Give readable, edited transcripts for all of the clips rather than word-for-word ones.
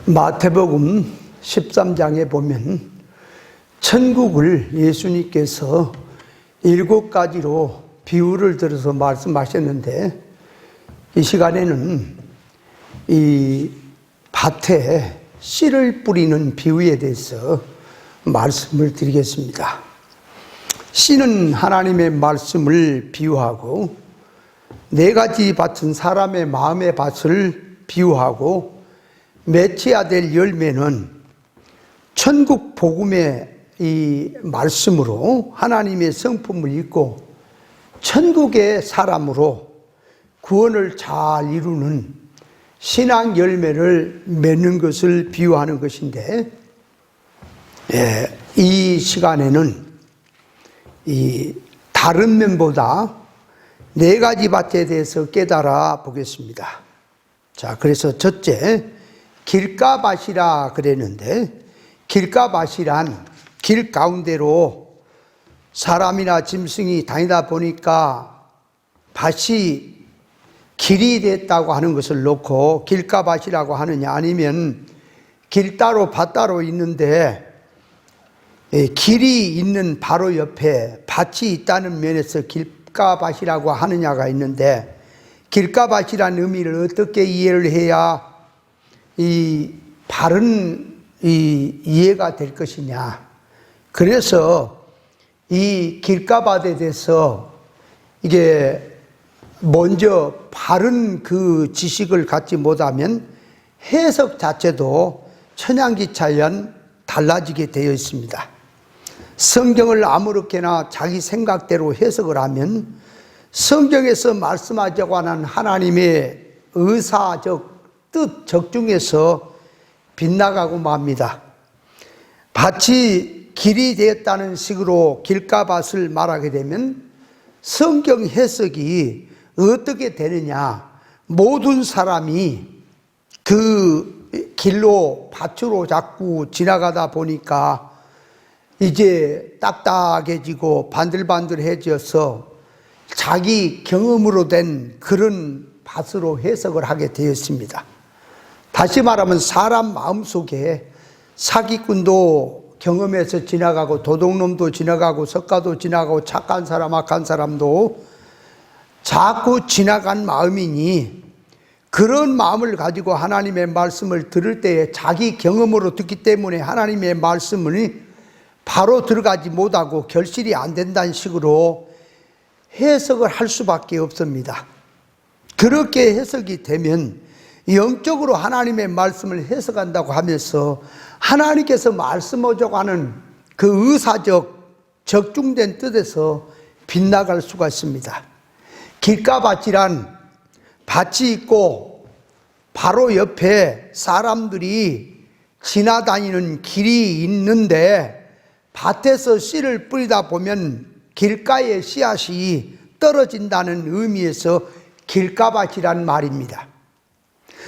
마태복음 13장에 보면 천국을 예수님께서 7가지로 비유를 들어서 말씀하셨는데, 이 시간에는 이 밭에 씨를 뿌리는 비유에 대해서 말씀을 드리겠습니다. 씨는 하나님의 말씀을 비유하고, 4가지 밭은 사람의 마음의 밭을 비유하고, 맺혀야 될 열매는 천국 복음의 이 말씀으로 하나님의 성품을 입고 천국의 사람으로 구원을 잘 이루는 신앙 열매를 맺는 것을 비유하는 것인데, 이 시간에는 이 다른 면보다 4가지 밭에 대해서 깨달아 보겠습니다. 자, 그래서 첫째, 길가밭이라 그랬는데, 길가밭이란 길 가운데로 사람이나 짐승이 다니다 보니까 밭이 길이 됐다고 하는 것을 놓고 길가밭이라고 하느냐, 아니면 길 따로 밭 따로 있는데 길이 있는 바로 옆에 밭이 있다는 면에서 길가밭이라고 하느냐가 있는데, 길가밭이라는 의미를 어떻게 이해를 해야 이 바른 이해가 될 것이냐. 그래서 이 길가밭에 대해서 이게 먼저 바른 그 지식을 갖지 못하면 해석 자체도 천양지차연 달라지게 되어 있습니다. 성경을 아무렇게나 자기 생각대로 해석을 하면 성경에서 말씀하자고 하는 하나님의 의사적 뜻 적중해서 빗나가고 맙니다. 밭이 길이 되었다는 식으로 길가밭을 말하게 되면 성경 해석이 어떻게 되느냐, 모든 사람이 그 길로 밭으로 자꾸 지나가다 보니까 이제 딱딱해지고 반들반들해져서 자기 경험으로 된 그런 밭으로 해석을 하게 되었습니다. 다시 말하면 사람 마음속에 사기꾼도 경험해서 지나가고, 도둑놈도 지나가고, 석가도 지나가고, 착한 사람 악한 사람도 자꾸 지나간 마음이니, 그런 마음을 가지고 하나님의 말씀을 들을 때에 자기 경험으로 듣기 때문에 하나님의 말씀을 바로 들어가지 못하고 결실이 안 된다는 식으로 해석을 할 수밖에 없습니다. 그렇게 해석이 되면 영적으로 하나님의 말씀을 해석한다고 하면서 하나님께서 말씀하자고 하는 그 의사적 적중된 뜻에서 빗나갈 수가 있습니다. 길가밭이란 밭이 있고 바로 옆에 사람들이 지나다니는 길이 있는데, 밭에서 씨를 뿌리다 보면 길가에 씨앗이 떨어진다는 의미에서 길가밭이란 말입니다.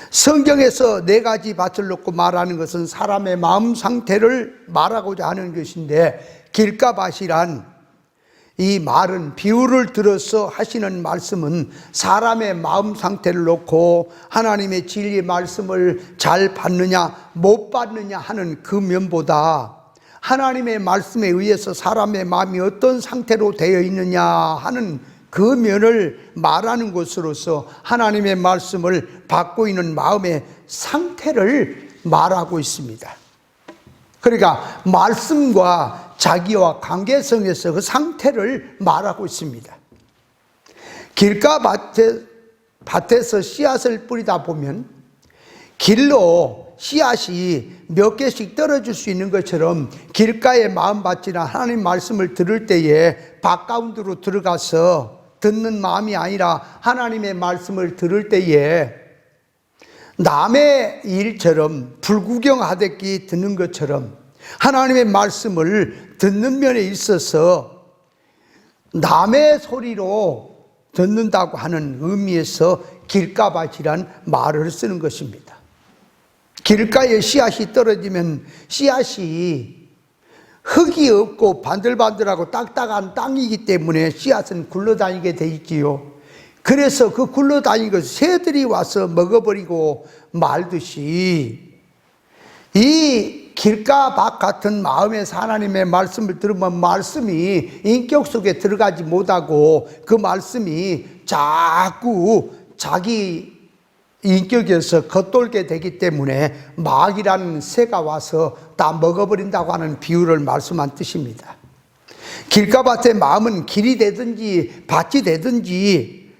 성경에서 4가지 밭을 놓고 말하는 것은 사람의 마음 상태를 말하고자 하는 것인데, 길가밭이란 이 말은 비유를 들어서 하시는 말씀은 사람의 마음 상태를 놓고 하나님의 진리의 말씀을 잘 받느냐 못 받느냐 하는 그 면보다 하나님의 말씀에 의해서 사람의 마음이 어떤 상태로 되어 있느냐 하는 그 면을 말하는 것으로서 하나님의 말씀을 받고 있는 마음의 상태를 말하고 있습니다. 그러니까 말씀과 자기와 관계성에서 그 상태를 말하고 있습니다. 길가밭에서 씨앗을 뿌리다 보면 길로 씨앗이 몇 개씩 떨어질 수 있는 것처럼 길가의 마음밭이나 하나님 말씀을 들을 때에 밭 가운데로 들어가서 듣는 마음이 아니라 하나님의 말씀을 들을 때에 남의 일처럼 불구경하듯이 듣는 것처럼 하나님의 말씀을 듣는 면에 있어서 남의 소리로 듣는다고 하는 의미에서 길가밭이란 말을 쓰는 것입니다. 길가에 씨앗이 떨어지면 씨앗이 흙이 없고 반들반들하고 딱딱한 땅이기 때문에 씨앗은 굴러다니게 돼 있지요. 그래서 그 굴러다니는 것을 새들이 와서 먹어버리고 말듯이 이 길가 밭 같은 마음에서 하나님의 말씀을 들으면 말씀이 인격 속에 들어가지 못하고 그 말씀이 자꾸 자기 인격에서 겉돌게 되기 때문에 마귀라는 새가 와서 다 먹어버린다고 하는 비유를 말씀한 뜻입니다. 길가밭의 마음은 길이 되든지 밭이 되든지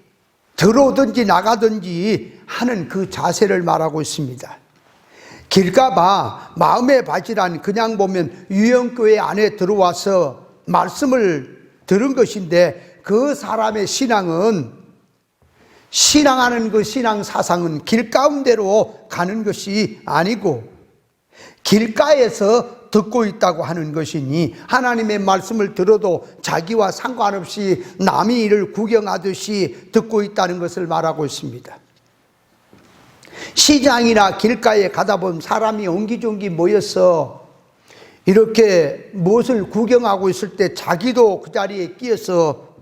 들어오든지 나가든지 하는 그 자세를 말하고 있습니다. 길가밭, 마음의 밭이란 그냥 보면 유형교회 안에 들어와서 말씀을 들은 것인데 그 사람의 신앙하는 그 신앙 사상은 길 가운데로 가는 것이 아니고 길가에서 듣고 있다고 하는 것이니 하나님의 말씀을 들어도 자기와 상관없이 남이 이를 구경하듯이 듣고 있다는 것을 말하고 있습니다. 시장이나 길가에 가다 보면 사람이 옹기종기 모여서 이렇게 무엇을 구경하고 있을 때 자기도 그 자리에 끼어서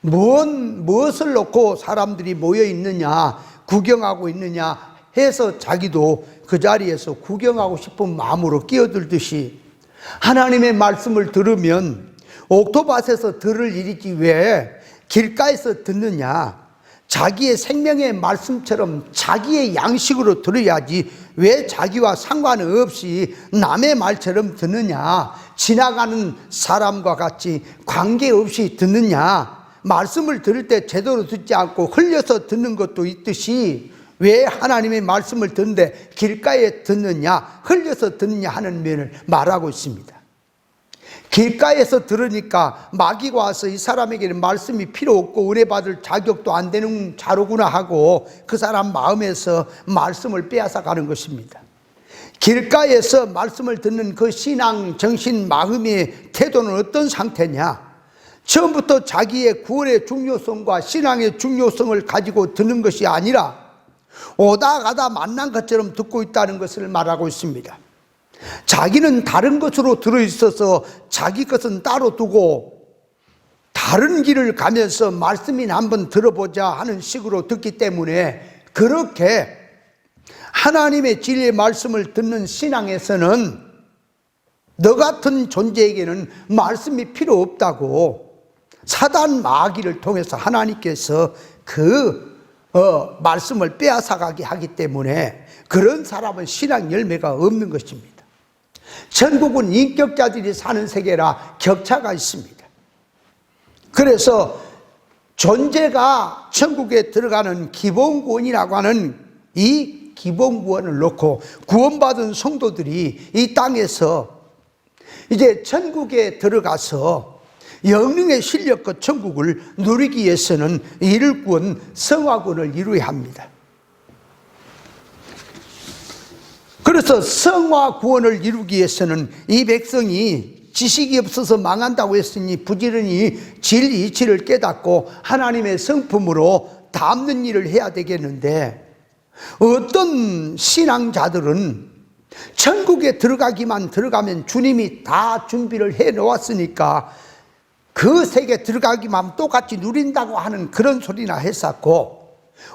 무엇을 놓고 사람들이 모여 있느냐, 구경하고 있느냐 해서 자기도 그 자리에서 구경하고 싶은 마음으로 끼어들듯이 하나님의 말씀을 들으면 옥토밭에서 들을 일이지 왜 길가에서 듣느냐, 자기의 생명의 말씀처럼 자기의 양식으로 들어야지 왜 자기와 상관없이 남의 말처럼 듣느냐, 지나가는 사람과 같이 관계없이 듣느냐, 말씀을 들을 때 제대로 듣지 않고 흘려서 듣는 것도 있듯이 왜 하나님의 말씀을 듣는데 길가에 듣느냐, 흘려서 듣느냐 하는 면을 말하고 있습니다. 길가에서 들으니까 마귀가 와서 이 사람에게는 말씀이 필요 없고 은혜 받을 자격도 안 되는 자로구나 하고 그 사람 마음에서 말씀을 빼앗아 가는 것입니다. 길가에서 말씀을 듣는 그 신앙, 정신, 마음의 태도는 어떤 상태냐? 처음부터 자기의 구원의 중요성과 신앙의 중요성을 가지고 듣는 것이 아니라 오다 가다 만난 것처럼 듣고 있다는 것을 말하고 있습니다. 자기는 다른 것으로 들어있어서 자기 것은 따로 두고 다른 길을 가면서 말씀이나 한번 들어보자 하는 식으로 듣기 때문에 그렇게 하나님의 진리의 말씀을 듣는 신앙에서는 너 같은 존재에게는 말씀이 필요 없다고 사단 마귀를 통해서 하나님께서 그 말씀을 빼앗아가게 하기 때문에 그런 사람은 신앙 열매가 없는 것입니다. 천국은 인격자들이 사는 세계라 격차가 있습니다. 그래서 존재가 천국에 들어가는 기본구원이라고 하는 이 기본구원을 놓고 구원받은 성도들이 이 땅에서 이제 천국에 들어가서 영능의 실력과 천국을 누리기 위해서는 이를 구원 성화구원을 이루어야 합니다. 그래서 성화구원을 이루기 위해서는 이 백성이 지식이 없어서 망한다고 했으니 부지런히 진리 이치를 깨닫고 하나님의 성품으로 담는 일을 해야 되겠는데 어떤 신앙자들은 천국에 들어가면 주님이 다 준비를 해 놓았으니까 그 세계 들어가기만 하면 똑같이 누린다고 하는 그런 소리나 했었고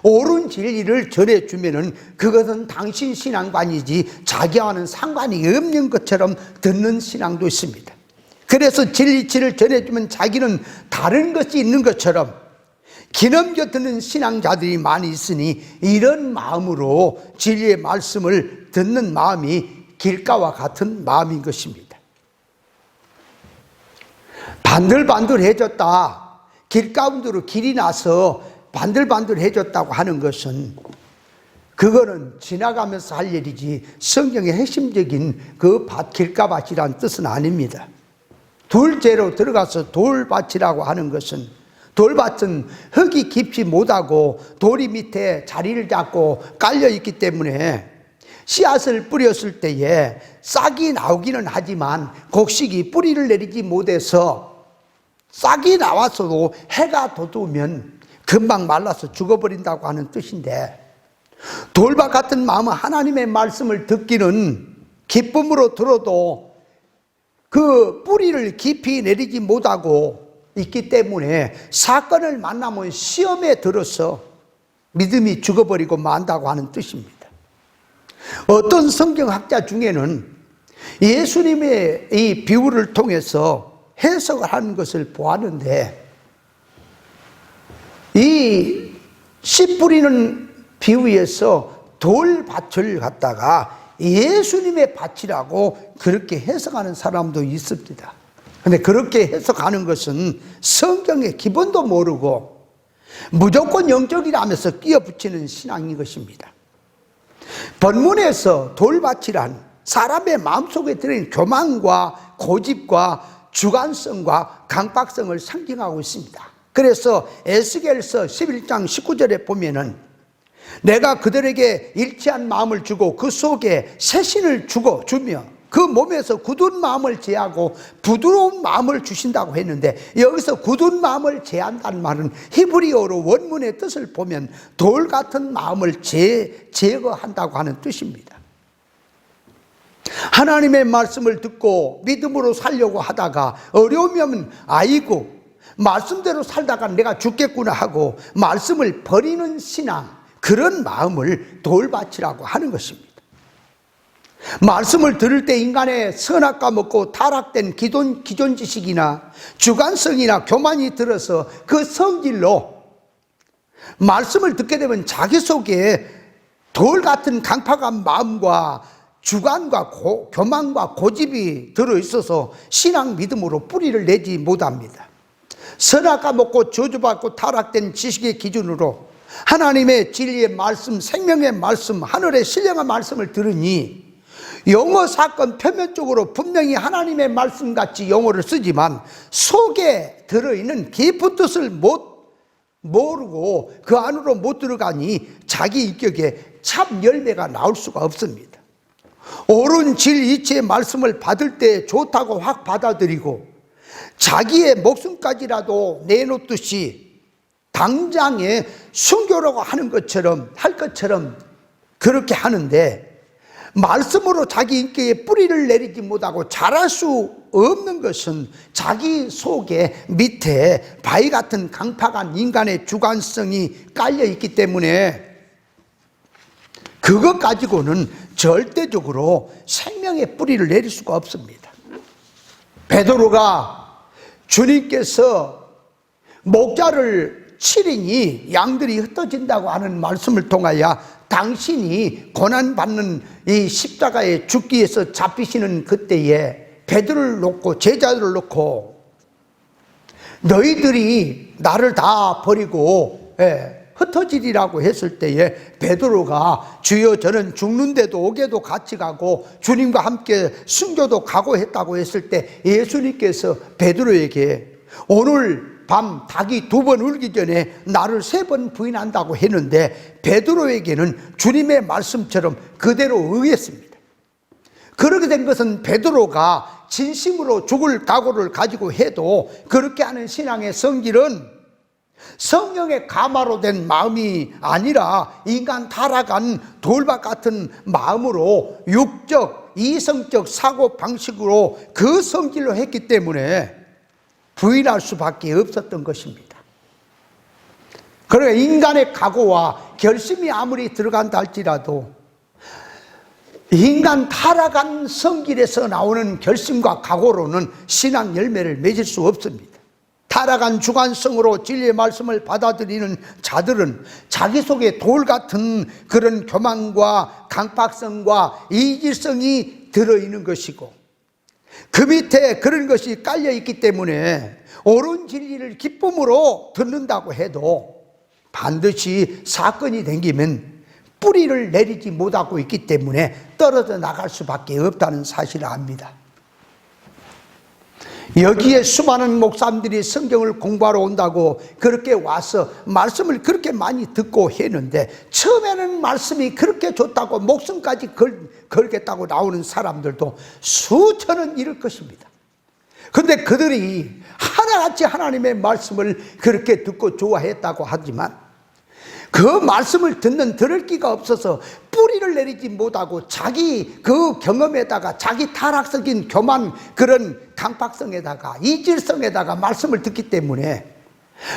옳은 진리를 전해주면은 그것은 당신 신앙관이지 자기와는 상관이 없는 것처럼 듣는 신앙도 있습니다. 그래서 진리치를 전해주면 자기는 다른 것이 있는 것처럼 기넘겨 듣는 신앙자들이 많이 있으니 이런 마음으로 진리의 말씀을 듣는 마음이 길가와 같은 마음인 것입니다. 반들반들해졌다, 길 가운데로 길이 나서 반들반들해졌다고 하는 것은 그거는 지나가면서 할 일이지 성경의 핵심적인 그 길가밭이란 뜻은 아닙니다. 둘째로 들어가서 돌밭이라고 하는 것은 돌밭은 흙이 깊이 못하고 돌이 밑에 자리를 잡고 깔려있기 때문에 씨앗을 뿌렸을 때에 싹이 나오기는 하지만 곡식이 뿌리를 내리지 못해서 싹이 나왔어도 해가 돋으면 금방 말라서 죽어버린다고 하는 뜻인데 돌밭 같은 마음은 하나님의 말씀을 듣기는 기쁨으로 들어도 그 뿌리를 깊이 내리지 못하고 있기 때문에 사건을 만나면 시험에 들어서 믿음이 죽어버리고 만다고 하는 뜻입니다. 어떤 성경학자 중에는 예수님의 이 비유를 통해서 해석을 하는 것을 보았는데, 이 씨 뿌리는 비유에서 돌밭을 갖다가 예수님의 밭이라고 그렇게 해석하는 사람도 있습니다. 근데 그렇게 해석하는 것은 성경의 기본도 모르고 무조건 영적이라면서 끼어붙이는 신앙인 것입니다. 본문에서 돌밭이란 사람의 마음속에 들어있는 교만과 고집과 주관성과 강박성을 상징하고 있습니다. 그래서 에스겔서 11장 19절에 보면은 내가 그들에게 일치한 마음을 주고 그 속에 새신을 주며 그 몸에서 굳은 마음을 제하고 부드러운 마음을 주신다고 했는데, 여기서 굳은 마음을 제한다는 말은 히브리어로 원문의 뜻을 보면 돌 같은 마음을 제거한다고 하는 뜻입니다. 하나님의 말씀을 듣고 믿음으로 살려고 하다가 어려움이 오면 아이고 말씀대로 살다가 내가 죽겠구나 하고 말씀을 버리는 신앙, 그런 마음을 돌밭이라고 하는 것입니다. 말씀을 들을 때 인간의 선악과 먹고 타락된 기존 지식이나 주관성이나 교만이 들어서 그 성질로 말씀을 듣게 되면 자기 속에 돌 같은 강팍한 마음과 주관과 교만과 고집이 들어있어서 신앙 믿음으로 뿌리를 내지 못합니다. 선악과 먹고 저주받고 타락된 지식의 기준으로 하나님의 진리의 말씀, 생명의 말씀, 하늘의 신령한 말씀을 들으니 영어 사건 표면적으로 분명히 하나님의 말씀같이 영어를 쓰지만 속에 들어있는 깊은 뜻을 모르고 그 안으로 못 들어가니 자기 인격에 참 열매가 나올 수가 없습니다. 옳은 진리의 말씀을 받을 때 좋다고 확 받아들이고 자기의 목숨까지라도 내놓듯이 당장에 순교라고 하는 것처럼 할 것처럼 그렇게 하는데, 말씀으로 자기 인격에 뿌리를 내리지 못하고 자랄 수 없는 것은 자기 속에 밑에 바위 같은 강팍한 인간의 주관성이 깔려 있기 때문에 그것 가지고는 절대적으로 생명의 뿌리를 내릴 수가 없습니다. 베드로가 주님께서 목자를 치리니 양들이 흩어진다고 하는 말씀을 통하여 당신이 고난받는 이 십자가에 죽기 위해서 잡히시는 그때에 베드로를 놓고 제자들을 놓고 너희들이 나를 다 버리고 흩어지리라고 했을 때에 베드로가 주여 저는 죽는데도 오게도 같이 가고 주님과 함께 순교도 가고 했다고 했을 때 예수님께서 베드로에게 오늘 밤 닭이 2번 울기 전에 나를 3번 부인한다고 했는데 베드로에게는 주님의 말씀처럼 그대로 응했습니다. 그렇게 된 것은 베드로가 진심으로 죽을 각오를 가지고 해도 그렇게 하는 신앙의 성질은 성령의 가마로 된 마음이 아니라 인간 타락한 돌밭 같은 마음으로 육적, 이성적 사고 방식으로 그 성질로 했기 때문에 부인할 수밖에 없었던 것입니다. 그러니까 인간의 각오와 결심이 아무리 들어간다 할지라도 인간 타락한 성질에서 나오는 결심과 각오로는 신앙 열매를 맺을 수 없습니다. 타락한 주관성으로 진리의 말씀을 받아들이는 자들은 자기 속에 돌 같은 그런 교만과 강박성과 이질성이 들어있는 것이고 그 밑에 그런 것이 깔려있기 때문에 옳은 진리를 기쁨으로 듣는다고 해도 반드시 사건이 생기면 뿌리를 내리지 못하고 있기 때문에 떨어져 나갈 수밖에 없다는 사실을 압니다. 여기에 수많은 목사님들이 성경을 공부하러 온다고 그렇게 와서 말씀을 그렇게 많이 듣고 했는데 처음에는 말씀이 그렇게 좋다고 목숨까지 걸겠다고 나오는 사람들도 수천은 이럴 것입니다. 그런데 그들이 하나같이 하나님의 말씀을 그렇게 듣고 좋아했다고 하지만 그 말씀을 들을 기가 없어서 뿌리를 내리지 못하고 자기 그 경험에다가 자기 타락적인 교만 그런 강박성에다가 이질성에다가 말씀을 듣기 때문에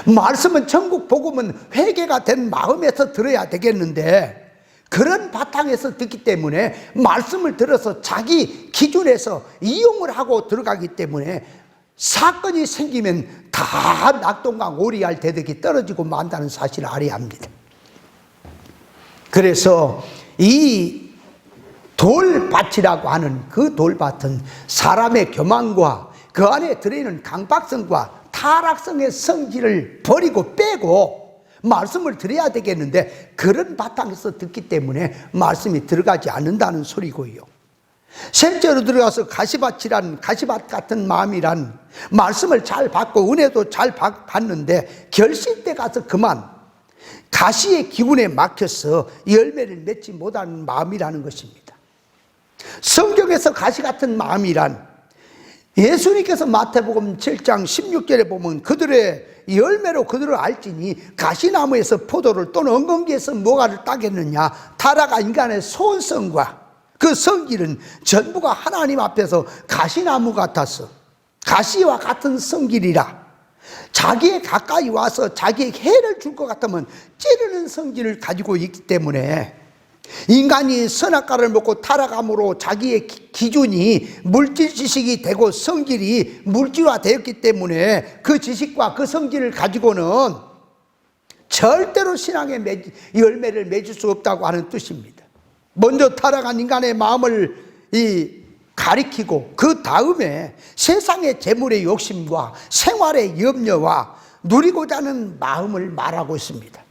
말씀은 천국 복음은 회개가 된 마음에서 들어야 되겠는데 그런 바탕에서 듣기 때문에 말씀을 들어서 자기 기준에서 이용을 하고 들어가기 때문에 사건이 생기면 다 낙동강 오리알 대덕이 떨어지고 만다는 사실을 알아야 합니다. 그래서 이 돌밭이라고 하는 그 돌밭은 사람의 교만과 그 안에 들어있는 강박성과 타락성의 성질을 버리고 빼고 말씀을 드려야 되겠는데 그런 바탕에서 듣기 때문에 말씀이 들어가지 않는다는 소리고요. 실제로 들어가서 가시밭이란, 가시밭 같은 마음이란, 말씀을 잘 받고 은혜도 잘 받는데 결실 때 가서 그만 가시의 기운에 막혀서 열매를 맺지 못하는 마음이라는 것입니다. 성경에서 가시 같은 마음이란, 예수님께서 마태복음 7장 16절에 보면 그들의 열매로 그들을 알지니 가시나무에서 포도를 또는 엉겅퀴에서 뭐가를 따겠느냐, 타락한 인간의 소원성과 그 성질은 전부가 하나님 앞에서 가시나무 같아서 가시와 같은 성질이라, 자기에 가까이 와서 자기에게 해를 줄 것 같으면 찌르는 성질을 가지고 있기 때문에 인간이 선악과를 먹고 타락함으로 자기의 기준이 물질 지식이 되고 성질이 물질화 되었기 때문에 그 지식과 그 성질을 가지고는 절대로 신앙의 열매를 맺을 수 없다고 하는 뜻입니다. 먼저 타락한 인간의 마음을 가리키고 그 다음에 세상의 재물의 욕심과 생활의 염려와 누리고자 하는 마음을 말하고 있습니다.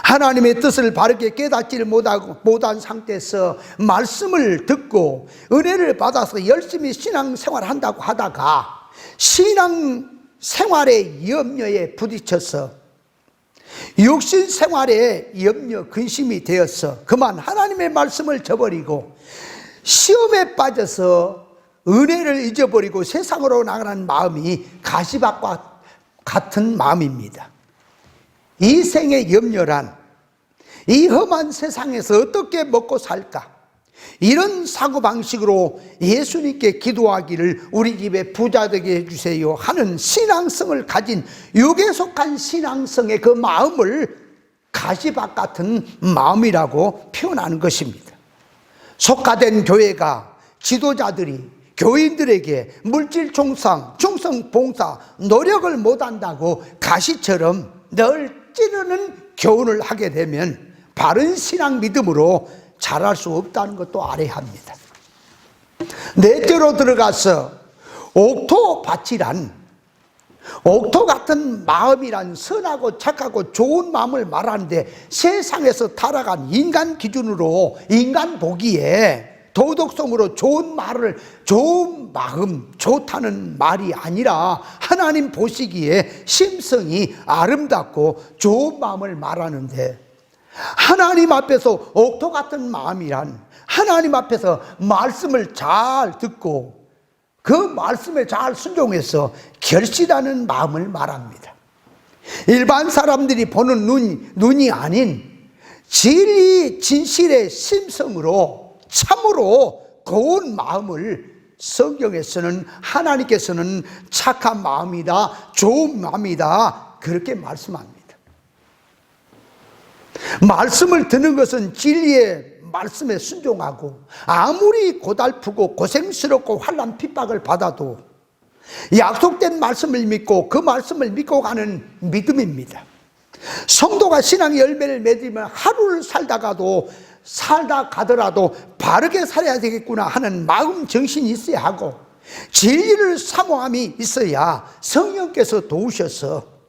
하나님의 뜻을 바르게 깨닫지를 못한 상태에서 말씀을 듣고 은혜를 받아서 열심히 신앙생활을 한다고 하다가 신앙생활의 염려에 부딪혀서 육신생활의 염려, 근심이 되어서 그만 하나님의 말씀을 저버리고 시험에 빠져서 은혜를 잊어버리고 세상으로 나가는 마음이 가시밭과 같은 마음입니다. 이 생의 염려란, 이 험한 세상에서 어떻게 먹고 살까, 이런 사고방식으로 예수님께 기도하기를 우리 집에 부자 되게 해주세요 하는 신앙성을 가진 육에 속한 신앙성의 그 마음을 가시밭 같은 마음이라고 표현하는 것입니다. 속가된 교회가, 지도자들이 교인들에게 물질 충성, 봉사, 노력을 못한다고 가시처럼 늘 찌르는 교훈을 하게 되면 바른 신앙 믿음으로 자랄 수 없다는 것도 알아야 합니다. 넷째로 들어가서 옥토밭이란, 옥토 같은 마음이란 선하고 착하고 좋은 마음을 말하는데 세상에서 타락한 인간 기준으로, 인간 보기에 도덕성으로 좋은 마음, 좋다는 말이 아니라 하나님 보시기에 심성이 아름답고 좋은 마음을 말하는데, 하나님 앞에서 옥토 같은 마음이란 하나님 앞에서 말씀을 잘 듣고 그 말씀에 잘 순종해서 결실하는 마음을 말합니다. 일반 사람들이 보는 눈이 아닌 진리, 진실의 심성으로 참으로 고운 마음을 성경에서는, 하나님께서는 착한 마음이다, 좋은 마음이다, 그렇게 말씀합니다. 말씀을 듣는 것은 진리의 말씀에 순종하고 아무리 고달프고 고생스럽고 환난 핍박을 받아도 약속된 말씀을 믿고 그 말씀을 믿고 가는 믿음입니다. 성도가 신앙의 열매를 맺으면 하루를 살다 가더라도 바르게 살아야 되겠구나 하는 마음 정신이 있어야 하고 진리를 사모함이 있어야 성령께서 도우셔서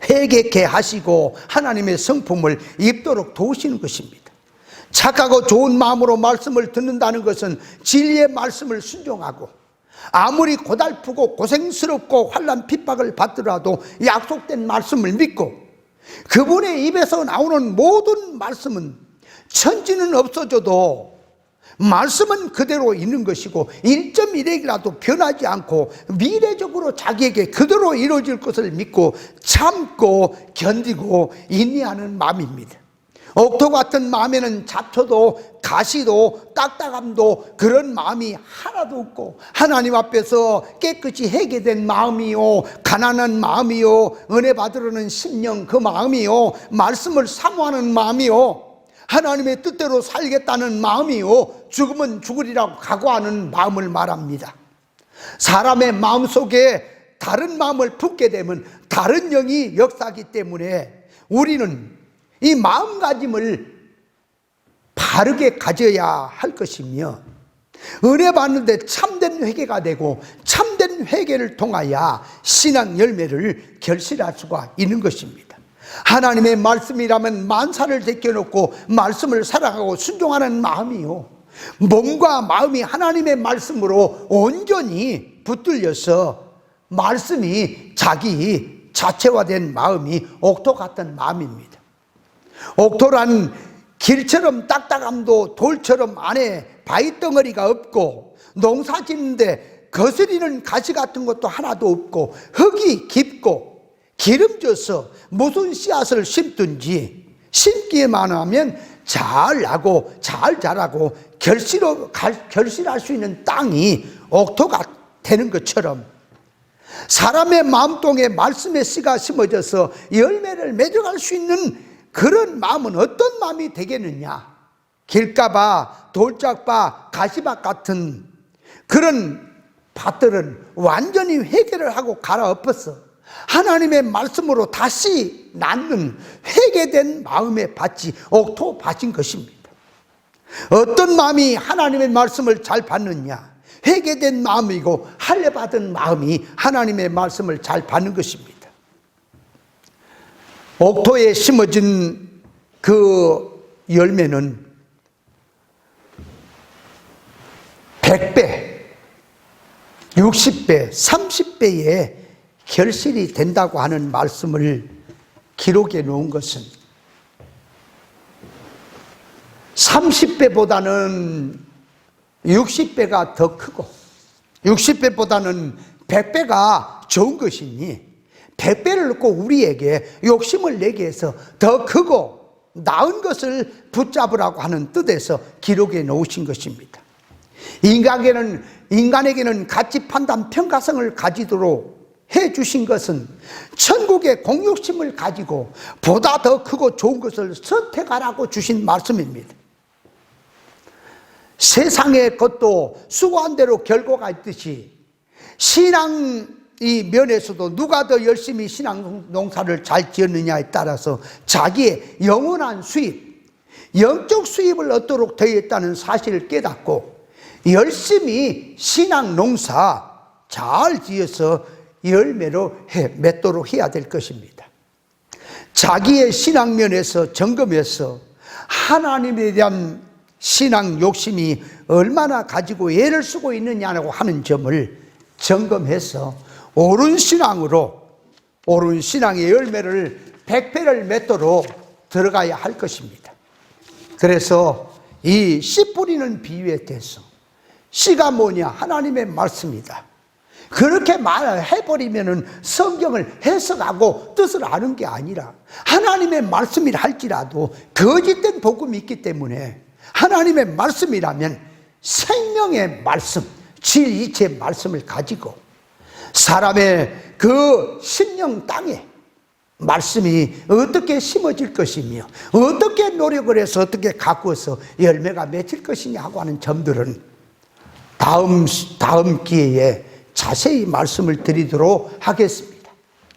회개케 하시고 하나님의 성품을 입도록 도우시는 것입니다. 착하고 좋은 마음으로 말씀을 듣는다는 것은 진리의 말씀을 순종하고 아무리 고달프고 고생스럽고 환난 핍박을 받더라도 약속된 말씀을 믿고 그분의 입에서 나오는 모든 말씀은 천지는 없어져도 말씀은 그대로 있는 것이고 1.1핵이라도 변하지 않고 미래적으로 자기에게 그대로 이루어질 것을 믿고 참고 견디고 인내하는 마음입니다. 옥토 같은 마음에는 잡초도 가시도 딱딱함도 그런 마음이 하나도 없고 하나님 앞에서 깨끗이 회개된 마음이요, 가난한 마음이요, 은혜 받으려는 심령 그 마음이요, 말씀을 사모하는 마음이요, 하나님의 뜻대로 살겠다는 마음이요, 죽으면 죽으리라고 각오하는 마음을 말합니다. 사람의 마음속에 다른 마음을 품게 되면 다른 영이 역사하기 때문에 우리는 이 마음가짐을 바르게 가져야 할 것이며, 은혜 받는데 참된 회개가 되고 참된 회개를 통하여 신앙 열매를 결실할 수가 있는 것입니다. 하나님의 말씀이라면 만사를 제껴놓고 말씀을 살아가고 순종하는 마음이요, 몸과 마음이 하나님의 말씀으로 온전히 붙들려서 말씀이 자기 자체화된 마음이 옥토 같은 마음입니다. 옥토란 길처럼 딱딱함도 돌처럼 안에 바위덩어리가 없고, 농사 짓는데 거스리는 가시 같은 것도 하나도 없고, 흙이 깊고 기름져서 무슨 씨앗을 심든지 심기만 하면 잘 나고 잘 자라고 결실할 수 있는 땅이 옥토가 되는 것처럼, 사람의 마음동에 말씀의 씨가 심어져서 열매를 맺어갈 수 있는 그런 마음은 어떤 마음이 되겠느냐? 길가봐, 돌짝봐, 가시밭 같은 그런 밭들은 완전히 회개를 하고 갈아엎어서 하나님의 말씀으로 다시 낳는 회개된 마음의 밭이 옥토밭인 것입니다. 어떤 마음이 하나님의 말씀을 잘 받느냐? 회개된 마음이고 할례받은 마음이 하나님의 말씀을 잘 받는 것입니다. 옥토에 심어진 그 열매는 100배, 60배, 30배의 결실이 된다고 하는 말씀을 기록해 놓은 것은 30배보다는 60배가 더 크고 60배보다는 100배가 좋은 것이니 100배를 넣고 우리에게 욕심을 내게 해서 더 크고 나은 것을 붙잡으라고 하는 뜻에서 기록해 놓으신 것입니다. 인간에게는 가치 판단 평가성을 가지도록 해 주신 것은 천국의 공욕심을 가지고 보다 더 크고 좋은 것을 선택하라고 주신 말씀입니다. 세상의 것도 수고한 대로 결과가 있듯이 신앙 이 면에서도 누가 더 열심히 신앙 농사를 잘 지었느냐에 따라서 자기의 영원한 수입, 영적 수입을 얻도록 되어 있다는 사실을 깨닫고 열심히 신앙 농사 잘 지어서 열매로 맺도록 해야 될 것입니다. 자기의 신앙 면에서 점검해서 하나님에 대한 신앙 욕심이 얼마나 가지고 애를 쓰고 있느냐고 하는 점을 점검해서 옳은 신앙으로 옳은 신앙의 열매를 100배를 맺도록 들어가야 할 것입니다. 그래서 이 씨 뿌리는 비유에 대해서 씨가 뭐냐? 하나님의 말씀이다. 그렇게 말해버리면 성경을 해석하고 뜻을 아는 게 아니라 하나님의 말씀이라 할지라도 거짓된 복음이 있기 때문에 하나님의 말씀이라면 생명의 말씀, 진리체의 말씀을 가지고 사람의 그 심령 땅에 말씀이 어떻게 심어질 것이며 어떻게 노력을 해서 어떻게 가꾸어서 열매가 맺힐 것이냐 하고 하는 점들은 다음 기회에 자세히 말씀을 드리도록 하겠습니다.